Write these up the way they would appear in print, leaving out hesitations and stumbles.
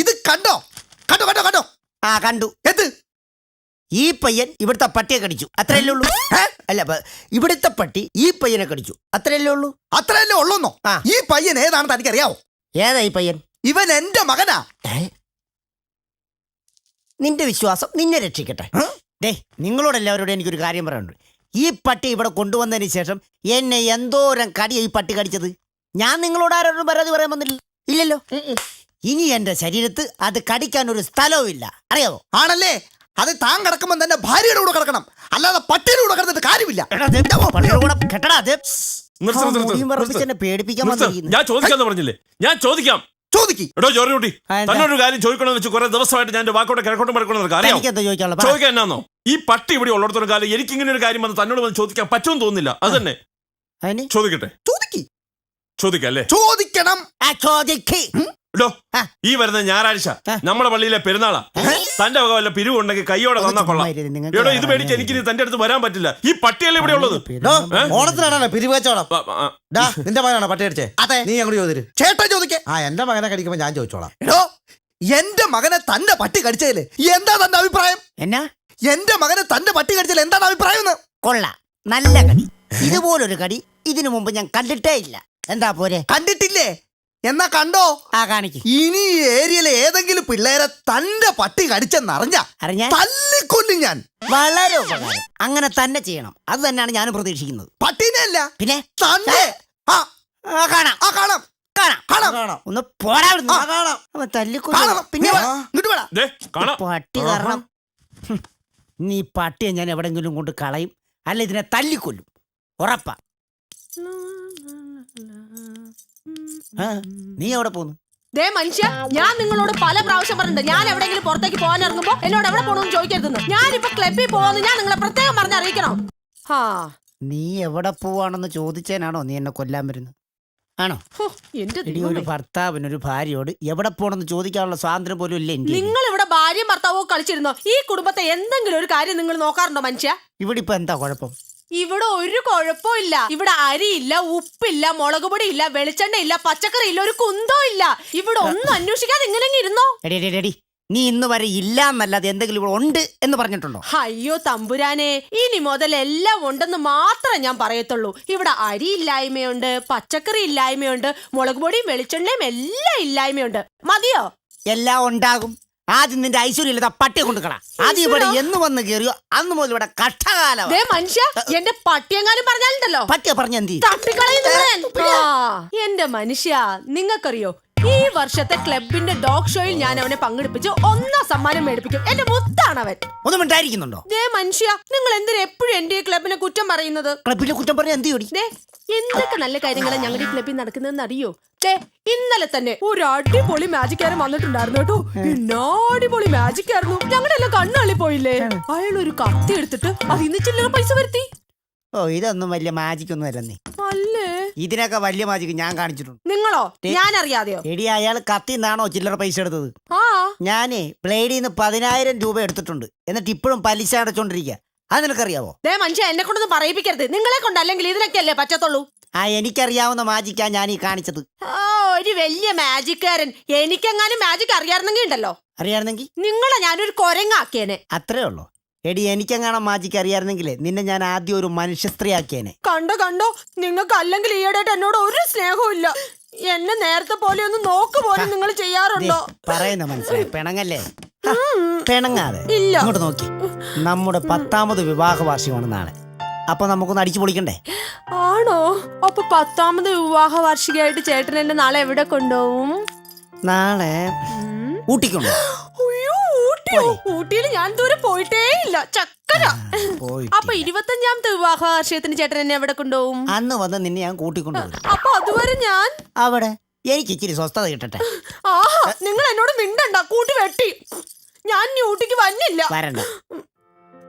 ഇത് കണ്ടോ കണ്ടോ കണ്ടോ കണ്ടോ? ആ കണ്ടു. എന്ത്? ഈ പയ്യൻ ഇവിടുത്തെ പട്ടിയെ കടിച്ചു, അത്രയല്ലേ ഉള്ളൂ. അല്ല, ഇവിടുത്തെ പട്ടി ഈ പയ്യനെ കടിച്ചു, അത്രയല്ലേ ഉള്ളൂ. അത്രയല്ലേ ഉള്ളൂന്നോ? ഈ പയ്യൻ ഏതാണെന്ന് തനിക്കറിയാവോ? ഏതാ ഈ പയ്യൻ? ഇവൻ എന്റെ മകനാ. നിന്റെ വിശ്വാസം നിന്നെ രക്ഷിക്കട്ടെ. ഡേ, നിങ്ങളോടെല്ലാവരോടും എനിക്കൊരു കാര്യം പറയാനുണ്ട്. ഈ പട്ടി ഇവിടെ കൊണ്ടുവന്നതിന് ശേഷം എന്നെ എന്തോരം കടിയാ ഈ പട്ടി കടിച്ചത്. ഞാൻ നിങ്ങളോട് ആരോടും പരാതി പറയാൻ വന്നില്ല, ഇല്ലല്ലോ. ഇനി എന്റെ ശരീരത്ത് അത് കടിക്കാൻ ഒരു സ്ഥലവും ഇല്ല, അറിയാവോ? ആണല്ലേ? അത് താൻ കിടക്കുമ്പോൾ തന്നെ ഭാര്യയുടെ കൂടെ കിടക്കണം, അല്ലാതെ പട്ടിയുടെ കൂടെ കിടന്നിട്ട് കാര്യമില്ല. പേടിപ്പിക്കാൻ ഞാൻ ചോദിക്കാന്ന് പറഞ്ഞില്ലേ? ഞാൻ ചോദിക്കാം. എടോ ജോർജുട്ടി, തന്നൊരു കാര്യം ചോദിക്കണമെന്ന് വെച്ച് കുറെ ദിവസമായിട്ട് ഞാൻ വാക്കോട്ടെ കിഴക്കോട്ട് മടക്കണമെന്ന് അറിയാം. ചോദിക്കാൻ എന്നാന്നോ? ഈ പട്ടി ഇവിടെ ഉള്ളിടത്തോളം കാലം എനിക്ക് ഇങ്ങനെ ഒരു കാര്യം വന്ന് തന്നോട് വന്ന് ചോദിക്കാൻ പറ്റുമെന്ന് തോന്നുന്നില്ല. അത് തന്നെ ചോദിക്കട്ടെ. ചോദിക്കല്ലേ? ചോദിക്കണം. എടോ, ഈ വരുന്ന ഞായറാഴ്ച നമ്മുടെ പള്ളിയിലെ പെരുന്നാളാ. തന്റെ വക വല്ല പിരിവുണ്ടെങ്കിൽ കൈയോടെ തന്നാ കൊള്ളാം. എടോ, ഇത് മേടിച്ച് എനിക്ക് തന്റെ അടുത്ത് വരാൻ പറ്റില്ല. ഈ പട്ടിയല്ലേ ഇവിടെ ഉള്ളത്. ഓണത്തിനാണോ പിരിവെച്ചോളാം? നിന്റെ മകനാണോ പട്ടി അടിച്ചേ? അതെ. നീ അങ്ങോട്ട് ചോദിച്ചു. ചേട്ടൻ ചോദിക്കേ. എന്റെ മകനെ കടിക്കുമ്പോ ഞാൻ ചോദിച്ചോളാം. എടോ, എന്റെ മകനെ തന്റെ പട്ടി കടിച്ചതില് എന്താ തന്റെ അഭിപ്രായം? എന്നാ? എന്റെ മകനെ തന്റെ പട്ടി കടിച്ചതിൽ എന്താണ് അഭിപ്രായം? കൊള്ളാം, നല്ല കടി. ഇതുപോലൊരു കടി ഇതിനു മുമ്പ് ഞാൻ കണ്ടിട്ടേ ഇല്ല. എന്താ പോരെ? കണ്ടിട്ടില്ലേ? എന്നാ കണ്ടോ? കാണിക്ക്. ഇനി ഈ ഏരിയയിലെ ഏതെങ്കിലും പിള്ളേരെ തന്റെ പട്ടി കടിച്ചെന്നറിഞ്ഞ തല്ലിക്കൊല്ലും ഞാൻ. വളരെ ഉപകാരം. അങ്ങനെ തന്നെ ചെയ്യണം. അത് തന്നെയാണ് ഞാനും പ്രതീക്ഷിക്കുന്നത്. പട്ടീനെ അല്ല, പിന്നെ തന്നെ. കാണാം കാണാം കാണാം കാണാം. ഒന്ന് പോരാ. തല്ലിക്കൊല്ലും. പിന്നെ പട്ടി കാരണം നീ പട്ടിയെ ഞാൻ എവിടെങ്കിലും കൊണ്ട് കളയും, അല്ല ഇതിനെ തല്ലിക്കൊല്ലും, ഉറപ്പാ. നീ എവിടെ പോന്നു? ദേ മനുഷ്യ, ഞാൻ നിങ്ങളോട് പല പ്രാവശ്യം പറഞ്ഞിട്ടുണ്ട്, ഞാൻ എവിടെയെങ്കിലും പുറത്തേക്ക് പോകാൻ ഇറങ്ങുമ്പോ എന്നോട് എവിടെ പോകണമെന്ന് ചോദിക്കരുതെന്ന്. ഞാനിപ്പോ ക്ലബിൽ പോവാന്ന് ഞാൻ നിങ്ങളെ പ്രത്യേകം പറഞ്ഞറിയിക്കണം. നീ എവിടെ പോവാണെന്ന് ചോദിച്ചേനാണോ നീ എന്നെ കൊല്ലാൻ വരുന്നത്? ആണോ? ഒരു ഭർത്താവിനൊരു ഭാര്യയോട് എവിടെ പോണെന്ന് ചോദിക്കാനുള്ള സ്വാതന്ത്ര്യം പോലും ഇല്ല. നിങ്ങൾ ഇവിടെ ഭാര്യയും ഭർത്താവോ കളിച്ചിരുന്നോ? ഈ കുടുംബത്തെ എന്തെങ്കിലും ഒരു കാര്യം നിങ്ങൾ നോക്കാറുണ്ടോ മനുഷ്യ? ഇവിടെ ഇപ്പൊ എന്താ കുഴപ്പം? ഇവിടെ ഒരു കുഴപ്പമില്ല. ഇവിടെ അരിയില്ല, ഉപ്പില്ല, മുളക് പൊടി ഇല്ല, വെളിച്ചെണ്ണ ഇല്ല, പച്ചക്കറി ഇല്ല, ഒരു കുന്തോ ഇല്ല. ഇവിടെ ഒന്നും അന്വേഷിക്കാതെ ഇങ്ങനെ ഇരുന്നോ? നീ ഇന്ന് വരെ ഇല്ല എന്നല്ലാതെ എന്തെങ്കിലും ഇവിടെ ഉണ്ട് എന്ന് പറഞ്ഞിട്ടുണ്ടോ? അയ്യോ തമ്പുരാനെ, ഇനി മുതൽ എല്ലാം ഉണ്ടെന്ന് മാത്രമേ ഞാൻ പറയത്തുള്ളൂ. ഇവിടെ അരി ഇല്ലായ്മയുണ്ട്, പച്ചക്കറി ഇല്ലായ്മയുണ്ട്, മുളക് പൊടിയും വെളിച്ചെണ്ണയും എല്ലാം ഇല്ലായ്മയുണ്ട്. മതിയോ? എല്ലാം ഉണ്ടാകും. ആദ്യം നിന്റെ ഐശ്വര്യമില്ലാത്ത പട്ടിയെ കൊണ്ടുകളാ. ആദ്യം ഇവിടെ എന്ന് വന്ന് കയറിയോ അന്ന് മുതൽ ഇവിടെ കഷ്ടകാലം. മനുഷ്യ, എന്റെ പട്ടിയെങ്ങാനും പറഞ്ഞാലുണ്ടല്ലോ. പട്ടിയെ പറഞ്ഞ എന്ത്? എന്റെ മനുഷ്യ, നിങ്ങൾക്കറിയോ, ഈ വർഷത്തെ ക്ലബിന്റെ ഡോഗ് ഷോയിൽ ഞാൻ അവനെ പങ്കെടുപ്പിച്ച് 1 സമ്മാനം മേടിപ്പിക്കും. എന്റെ മുത്താണ് അവൻ. ഒന്നും ഉണ്ടായിരിക്കുന്നുണ്ടോ? മനുഷ്യ, നിങ്ങൾ എന്തിനാ എപ്പോഴും എന്റെ ക്ലബിനെ കുറ്റം പറയുന്നത്? ക്ലബിനെ കുറ്റം പറഞ്ഞ എന്ത്? എന്തൊക്കെ നല്ല കാര്യങ്ങളാണ് ഞങ്ങളുടെ ക്ലബിൽ നടക്കുന്നതെന്ന് അറിയോ? ഇന്നലെ തന്നെ ഒരു അടിപൊളി മാജിക്കാരൻ വന്നിട്ടുണ്ടായിരുന്നു കേട്ടോ. എന്നാ അടിപൊളി മാജിക്കായിരുന്നു. ഞങ്ങളുടെ എല്ലാം കണ്ണള്ളി പോയില്ലേ. അയാൾ ഒരു കത്തി എടുത്തിട്ട് അതിന് ചില്ലറ പൈസ വരുത്തി. ഇതൊന്നും വലിയ മാജിക് ഒന്നും അല്ലേ. ഇതിനൊക്കെ വലിയ മാജിക് ഞാൻ കാണിച്ചിട്ടുണ്ട്. നിങ്ങളോ? ഞാൻ അറിയാതെയോ? എടി, അയാൾ കത്തിന്നാണോ ചില്ലറ പൈസ എടുത്തത്? ഞാനേ ബ്ലേഡിന്ന് 10,000 രൂപ എടുത്തിട്ടുണ്ട്. എന്നിട്ട് ഇപ്പോഴും പലിശ അടച്ചോണ്ടിരിക്കുക. അത് നിനക്കറിയാവോ? മനുഷ്യ, എന്നെ കൊണ്ടൊന്നും പറയിപ്പിക്കരുത്. നിങ്ങളെ കൊണ്ട് അല്ലെങ്കിൽ ഇതിനൊക്കെയല്ലേ പറ്റത്തുള്ളൂ. എനിക്കറിയാവുന്ന മാജിക്കാ ഞാൻ ഈ കാണിച്ചത്. ഒരു വലിയ മാജിക്കാരൻ. എനിക്കെങ്ങാനും മാജിക് അറിയാറുന്നെങ്കിൽ ഉണ്ടല്ലോ. അറിയാറുന്നെങ്കിൽ നിങ്ങളെ ഞാനൊരു കൊരങ്ങാക്കിയേനെ. അത്രേ ഉള്ളൂ. എടി, എനിക്കെങ്ങാനും മാജിക്ക് അറിയാറുന്നെങ്കിലേ നിന്നെ ഞാൻ ആദ്യം ഒരു മനുഷ്യ സ്ത്രീ ആക്കിയേനെ. കണ്ടോ, നിങ്ങൾക്ക് അല്ലെങ്കിൽ ഈയിടെയായിട്ട് എന്നോട് ഒരു സ്നേഹവും ഇല്ല. എന്നെ നേരത്തെ പോലെ ഒന്ന് നോക്ക് പോലും നിങ്ങൾ ചെയ്യാറുണ്ടോ? പറയുന്ന മനസ്സിലായി. പിണങ്ങല്ലേ? പിണങ്ങാതെ ഇങ്ങോട്ട് നോക്കി. നമ്മുടെ 10ാമത് വിവാഹ വാർഷികമാണ് നാളെ. അപ്പൊ നമുക്കൊന്ന് അടിച്ചു പൊളിക്കണ്ടേ? ആണോ? അപ്പൊ 10ാമത് വിവാഹ വാർഷികമായിട്ട് ചേട്ടൻ എന്നെ നാളെ എവിടെ കൊണ്ടുപോകും? നാളെ ഊട്ടിക്കൊണ്ടോ? ഊട്ടിയിൽ ഞാൻ ദൂരെ പോയിട്ടേ ഇല്ല. ചക്കര. അപ്പൊ 25ാമത്തെ വിവാഹ വാർഷികത്തിന് ചേട്ടൻ എന്നെ എവിടെ കൊണ്ടുപോകും? അന്ന് വന്ന് നിന്നെ ഞാൻ കൂട്ടിക്കൊണ്ടുപോകും. അപ്പൊ അതുവരെ ഞാൻ അവിടെ എനിക്ക് ഇച്ചിരി സ്വസ്ഥത കിട്ടട്ടെ. നിങ്ങൾ എന്നോട് മിണ്ടണ്ട. കൂട്ടി വെട്ടി. ഞാൻ ഊട്ടിക്ക് വന്നില്ല. വരണ്ട.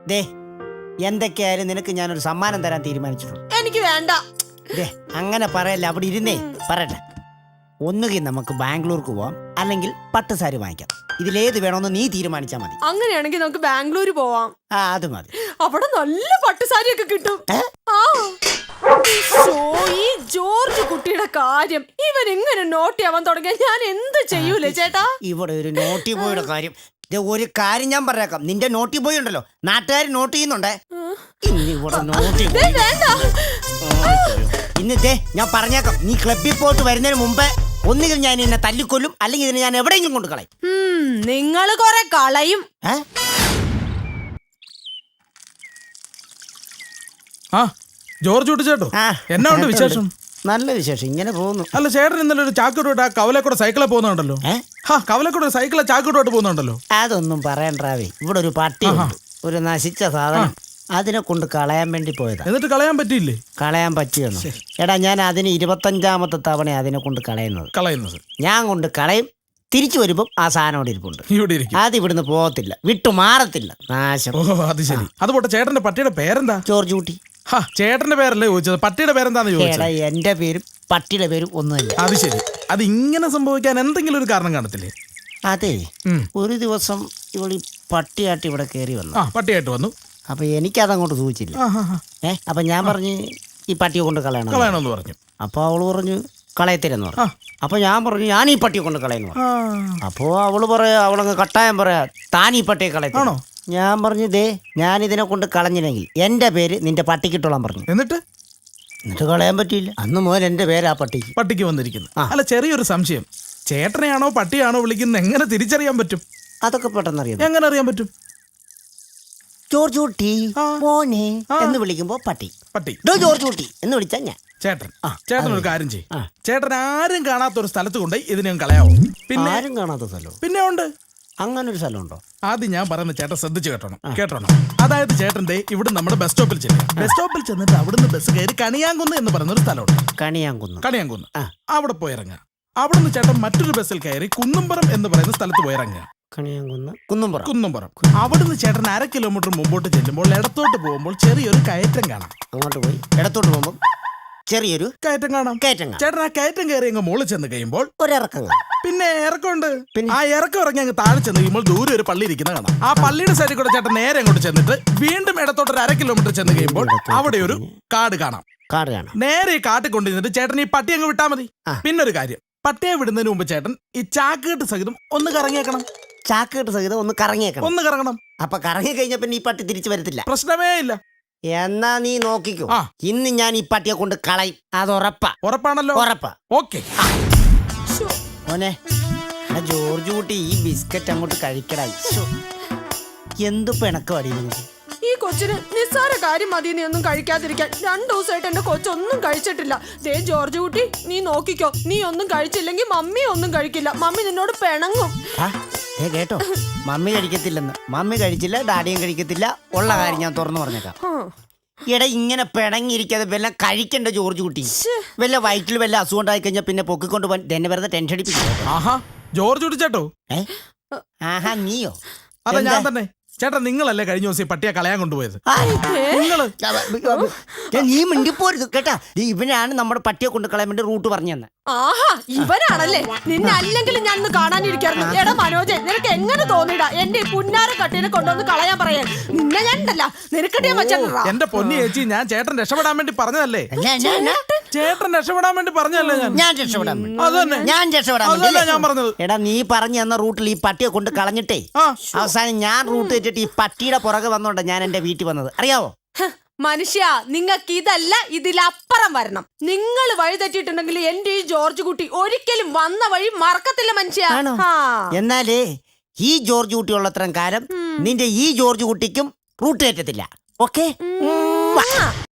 എന്തൊക്കെയായാലും നിനക്ക് ഞാനൊരു സമ്മാനം തരാൻ തീരുമാനിച്ചിട്ടുണ്ട്. എനിക്ക് വേണ്ട. അങ്ങനെ പറയല്ല. അവിടെ ഇരുന്നേ പറയട്ടെ. ഒന്നുകിൽ നമുക്ക് ബാംഗ്ലൂർക്ക് പോവാം, അല്ലെങ്കിൽ പട്ടുസാരി വാങ്ങിക്കാം. ഇതിലേത് വേണമെന്ന് നീ തീരുമാനിച്ചാൽ മതി. അങ്ങനെയാണെങ്കിൽ നമുക്ക് ബാംഗ്ലൂർ പോവാം. അത് മതി. അവിടെ നല്ല പട്ടുസാരിയൊക്കെ കിട്ടും. ഈ ജോർജ് ജോർജ് കുട്ടിയുടെ കാര്യം ഇവൻ ഇങ്ങനെ നോട്ടിയാവാൻ തുടങ്ങിയ ഞാൻ എന്ത് ചെയ്യൂലേ ചേട്ടാ? ഇവിടെ ഒരു നോട്ടി ബോയുടെ കാര്യം. ദേ, ഒരു കാര്യം ഞാൻ പറഞ്ഞേക്കാം. നിന്റെ നോട്ടി ബോയ് ഉണ്ടല്ലോ, നാട്ടുകാർ നോട്ട് ചെയ്യുന്നുണ്ടേ. ഇന്ന് ഇവിടെ നോട്ടി ദേ, വേണ്ട. ഇന്നത്തെ ഞാൻ പറഞ്ഞേക്കാം, നീ ക്ലബിൽ പോയിട്ട് വരുന്നതിന് മുമ്പേ ഒന്നുകിൽ ഞാൻ എന്നെ തല്ലിക്കൊല്ലും, അല്ലെങ്കിൽ ഇതിനെ ഞാൻ എവിടെയെങ്കിലും കൊണ്ട് കളയും. നിങ്ങള് കൊറേ കളയും. ആ ജോർജ് കുട്ടി ചേട്ടോ, എന്നാ ഉണ്ട് വിശേഷം? നല്ല വിശേഷം, ഇങ്ങനെ പോകുന്നു. അല്ല ചേട്ടൻ ഇന്നലെ ഒരു ചാക്കോട്ട് ആ കവലെ കൂടെ സൈക്കിളിൽ പോകുന്നുണ്ടല്ലോ. കവലെ കൂടെ സൈക്കിളെ ചാക്കോട്ട് പോകുന്നുണ്ടല്ലോ. അതൊന്നും പറയണ്ടാവേ. ഇവിടെ ഒരു പട്ടി ഒരു നശിച്ച സാധനം, അതിനെ കൊണ്ട് കളയാൻ വേണ്ടി പോയതാ. എന്നിട്ട് കളയാൻ പറ്റിയില്ലേ? കളയാൻ പറ്റിയെന്നു. എടാ, ഞാൻ അതിന് 25ാമത്തെ തവണ അതിനെ കൊണ്ട് കളയുന്നത്. ഞാൻ കൊണ്ട് കളയും, തിരിച്ചു വരുമ്പോ ആ സാധനം ഇവിടെ ഇരിപ്പുണ്ട്. ഇവിടെ ഇരിക്കും. അത് ഇവിടുന്ന് പോകത്തില്ല, വിട്ടു മാറത്തില്ല, നാശം. ഓ അത് ശരി. അതുപോട്ടെ, ചേട്ടന്റെ പട്ടിയുടെ പേരെന്താ? ജോർജ് കുട്ടി. ചേട്ടന്റെ പേരല്ലേ ചോദിച്ചത്, പട്ടിയുടെ പേരെന്താന്ന് ചോദിച്ചത്. എന്റെ പേരും പട്ടിയുടെ പേരും ഒന്നുമില്ല. അത് ശരി. അത് ഇങ്ങനെ സംഭവിക്കാൻ എന്തെങ്കിലും ഒരു കാരണം കാണത്തില്ലേ? അതെ, ഒരു ദിവസം ഇവള് ഈ പട്ടിയായിട്ട് ഇവിടെ കയറി വന്നു. പട്ടിയായിട്ട് വന്നു. അപ്പൊ എനിക്കതങ്ങോട്ട് സൂചിച്ചില്ല. അപ്പൊ ഞാൻ പറഞ്ഞു ഈ പട്ടിയെ കൊണ്ട് കളയണമെന്ന് പറഞ്ഞു. അപ്പൊ അവള് പറഞ്ഞു കളയത്തില്ലെന്ന് പറഞ്ഞു. അപ്പൊ ഞാൻ പറഞ്ഞു ഞാൻ ഈ പട്ടിയെ കൊണ്ട് കളയുന്നു പറഞ്ഞു. അപ്പോ അവളങ്ങ് കട്ടായം പറയാ താൻ ഈ പട്ടിയെ കളയത്താണോ? ഞാൻ പറഞ്ഞു ദേ, ഞാൻ ഇതിനെ കൊണ്ട് കളഞ്ഞില്ലെങ്കിൽ എന്റെ പേര് നിന്റെ പട്ടിക്കിട്ടോളാൻ പറഞ്ഞു. എന്നിട്ട് കളയാൻ പറ്റിയില്ല. അന്ന് മുതൽ എന്റെ പേര് ആ പട്ടിക്ക് വന്നിരിക്കുന്നു. അല്ല, ചെറിയൊരു സംശയം, ചേട്ടനെയാണോ പട്ടിയാണോ വിളിക്കുന്നത് എങ്ങനെ തിരിച്ചറിയാൻ പറ്റും? അതൊക്കെ പെട്ടെന്ന് അറിയാം. എങ്ങനെ അറിയാൻ പറ്റും? ജോർജ് കുട്ടി മോനെ എന്ന് വിളിക്കുമ്പോ പട്ടി ജോർജ് കുട്ടി എന്ന് വിളിച്ചാ ഞാൻ ചേട്ടൻ ഒരു കാര്യം ചെയ്യും. ചേട്ടൻ ആരും കാണാത്ത ഒരു സ്ഥലത്ത് കൊണ്ട് ഇതിനെ കളയാവോ? പിന്നെ ആരും കാണാത്ത സ്ഥലം പിന്നെ ഉണ്ട്. അങ്ങനെ ഒരു സ്ഥലമുണ്ടോ? ആദ്യം ഞാൻ പറയുന്ന ചേട്ടൻ ശ്രദ്ധിച്ച് കേട്ടോണം. അതായത് ചേട്ടന്റെ ഇവിടെ നമ്മുടെ ബസ് സ്റ്റോപ്പിൽ ചെന്നിട്ട് അവിടുന്ന് ബസ് കയറി കണിയാങ്കുന്ന് എന്ന് പറയുന്ന ഒരു സ്ഥലമുണ്ട്. കണിയാങ്കുന്ന് അവിടെ പോയി ഇറങ്ങുക. അവിടുന്ന് ചേട്ടൻ മറ്റൊരു ബസ്സിൽ കയറി കുന്നുംപുറം എന്ന് പറയുന്ന സ്ഥലത്ത് പോയി ഇറങ്ങുക. കുന്നുംപുറം. അവിടുന്ന് ചേട്ടൻ 1/2 കിലോമീറ്റർ മുമ്പോട്ട് ചെല്ലുമ്പോൾ ഇടത്തോട്ട് പോകുമ്പോൾ ചെറിയൊരു കയറ്റം കാണാം. അങ്ങോട്ട് പോയി ഇടത്തോട്ട് പോകുമ്പോൾ ചെറിയൊരു കയറ്റം കാണാം. ചേട്ടൻ ആ കയറ്റം കയറി അങ്ങ് മുകളിൽ ചെന്ന് കഴിയുമ്പോൾ ഒരിറക്കം. പിന്നെ ഇറക്കമുണ്ട്. ആ ഇറക്കം ഇറങ്ങി അങ്ങ് താഴെ ചെന്ന് കഴിയുമ്പോൾ ദൂരെ ഒരു പള്ളി ഇരിക്കുന്ന കാണാം. ആ പള്ളിയുടെ സൈഡിൽ കൂടെ ചേട്ടൻ നേരെ അങ്ങോട്ട് ചെന്നിട്ട് വീണ്ടും ഇടത്തോട്ട് 1/2 കിലോമീറ്റർ ചെന്ന് കഴിയുമ്പോൾ അവിടെ ഒരു കാട് കാണാം. നേരെ ഈ കാട്ടിൽ കൊണ്ടുവന്നിട്ട് ചേട്ടൻ ഈ പട്ടി അങ്ങ് വിട്ടാ മതി. പിന്നെ ഒരു കാര്യം, പട്ടിയെ വിടുന്നതിന് മുമ്പ് ചേട്ടൻ ഈ ചാക്കുകെട്ട് സഹിതം ഒന്ന് കറങ്ങിയേക്കണം. ഒന്ന് കറങ്ങണം. അപ്പൊ കറങ്ങി കഴിഞ്ഞ പിന്നെ ഈ പട്ടി തിരിച്ചു വരത്തില്ല. പ്രശ്നമേ ഇല്ല. എന്നാ നീ നോക്കിക്കോ, ഇന്ന് ഞാൻ ഈ പട്ടിയെ കൊണ്ട് കളയും. അത് ഉറപ്പാണല്ലോ? ഉറപ്പാ. ഓക്കെ മോനെ, ജോർജ് കുട്ടി ഈ ബിസ്ക്കറ്റ് അങ്ങോട്ട് കഴിക്കടായി. എന്ത് പിണക്കടി നിങ്ങൾക്ക്? ഈ കൊച്ചിന് നിസ്സാര കാര്യം മതി നീ ഒന്നും കഴിക്കാതിരിക്കാൻ. 2 ദിവസമായിട്ട് എന്റെ കൊച്ചൊന്നും കഴിച്ചിട്ടില്ല. ദേ ജോർജ് കുട്ടി, നീ നോക്കിക്കോ, നീ ഒന്നും കഴിച്ചില്ലെങ്കിൽ മമ്മി ഒന്നും കഴിക്കില്ല. മമ്മി നിന്നോട് പിണങ്ങും. കേട്ടോ, മമ്മി കഴിക്കത്തില്ലെന്ന്. മമ്മി കഴിച്ചില്ല, ഡാഡിയും കഴിക്കത്തില്ല. ഉള്ള കാര്യം ഞാൻ തുറന്നു പറഞ്ഞേക്കാം. എടാ, ഇങ്ങനെ പിണങ്ങിയിരിക്കാതെ വല്ല കഴിക്കണ്ട ജോർജ് കുട്ടി. വല്ല വയറ്റിൽ വല്ല അസുഖം ഉണ്ടായി കഴിഞ്ഞാൽ പിന്നെ പൊക്കിക്കൊണ്ട് പോകാൻ എന്നെ വെറുതെ ടെൻഷൻ അടിപ്പിക്കും. ജോർജ് കുട്ടി ചേട്ടോ. നീയോ? അതെ, ഞാൻ തന്നെ. ചേട്ടാ, നിങ്ങളല്ലേ കഴിഞ്ഞ ദിവസം ഈ പട്ടിയെ കളയാൻ കൊണ്ടുപോയത്? നീ മിണ്ടിപ്പോരുത് കേട്ടാ. ഇവനാണ് നമ്മുടെ പട്ടിയെ കൊണ്ട് കളയാൻ വേണ്ടി റൂട്ട് പറഞ്ഞു തന്നെ. ആഹാ, ഇവനാണല്ലേ. നിന്നെ അല്ലെങ്കിലും ഞാൻ ഒന്ന് കാണാനിരിക്കായിരുന്നു. എടാ മനോജ്, നിനക്ക് എങ്ങനെ തോന്നിടാ എന്റെ ഈ പുന്നാര കട്ടീനെ കൊണ്ടുവന്ന് കളയാൻ പറയാൻ? നിന്നെ ഞാൻ ഉണ്ടല്ല നിനക്കട്ടിയാ വെച്ചാ. എന്റെ പൊന്നി ചേച്ചി, ഞാൻ ചേട്ടൻ രക്ഷപ്പെടാൻ വേണ്ടി പറഞ്ഞതല്ലേ. ചേട്ടൻ രക്ഷപ്പെടാൻ വേണ്ടി പറഞ്ഞല്ലേ. ഞാൻ പറഞ്ഞത്. എടാ, നീ പറഞ്ഞു തന്ന റൂട്ടിൽ ഈ പട്ടിയെ കൊണ്ട് കളഞ്ഞിട്ടേ അവസാനം ഞാൻ റൂട്ട് വെച്ചിട്ട് ഈ പട്ടിയുടെ പുറകെ വന്നോണ്ടാ ഞാൻ എന്റെ വീട്ടിൽ വന്നത്, അറിയാവോ? മനുഷ്യ, നിങ്ങൾക്ക് ഇതല്ല ഇതിലപ്പുറം വരണം. നിങ്ങൾ വഴി തെറ്റിയിട്ടുണ്ടെങ്കിൽ എന്റെ ഈ ജോർജ് കുട്ടി ഒരിക്കലും വന്ന വഴി മറക്കത്തില്ല മനുഷ്യ. എന്നാലേ ഈ ജോർജ് കുട്ടി ഉള്ളത്രയും കാലം നിന്റെ ഈ ജോർജ് കുട്ടിക്കും റൂട്ട് തെറ്റത്തില്ല. ഓക്കെ.